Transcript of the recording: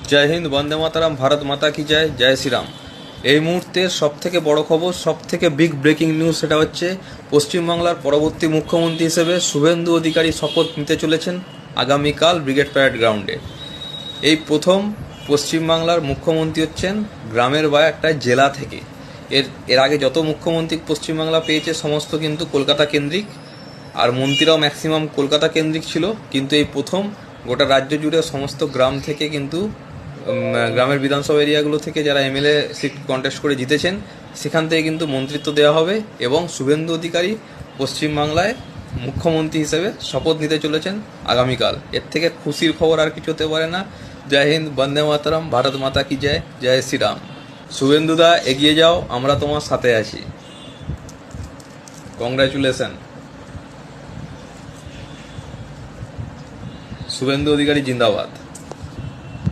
জয় হিন্দ, বন্দে মাতারাম, ভারত মাতা কি জয়, জয় শ্রীরাম। এই মুহূর্তের সব থেকে বড় খবর, সব থেকে বিগ ব্রেকিং নিউজ, সেটা হচ্ছে পশ্চিমবাংলার পরবর্তী মুখ্যমন্ত্রী হিসেবে শুভেন্দু অধিকারী শপথ নিতে চলেছেন আগামীকাল ব্রিগেড প্যারেড গ্রাউন্ডে। এই প্রথম পশ্চিমবাংলার মুখ্যমন্ত্রী হচ্ছেন গ্রামের বা একটা জেলা থেকে। এর আগে যত মুখ্যমন্ত্রী পশ্চিমবাংলা পেয়েছে সমস্ত কিন্তু কলকাতা কেন্দ্রিক, আর মন্ত্রীরাও ম্যাক্সিমাম কলকাতা কেন্দ্রিক ছিল। কিন্তু এই প্রথম গোটা রাজ্য জুড়ে সমস্ত গ্রাম থেকে কিন্তু গ্রামের বিধানসভা এরিয়াগুলো থেকে যারা এমএলএ সিট কন্টেস্ট করে জিতেছেন সেখান থেকে কিন্তু মন্ত্রিত্ব দেওয়া হবে এবং শুভেন্দু অধিকারী পশ্চিমবাংলায় মুখ্যমন্ত্রী হিসেবে শপথ নিতে চলেছেন আগামীকাল। এর থেকে খুশির খবর আর কিছু হতে পারে না। জয় হিন্দ, বন্দে মাতরম, ভারত মাতা কি জয়, জয় শ্রীরাম। শুভেন্দুদা এগিয়ে যাও, আমরা তোমার সাথে আছি। কংগ্রাচুলেশন। শুভেন্দু অধিকারী জিন্দাবাদ।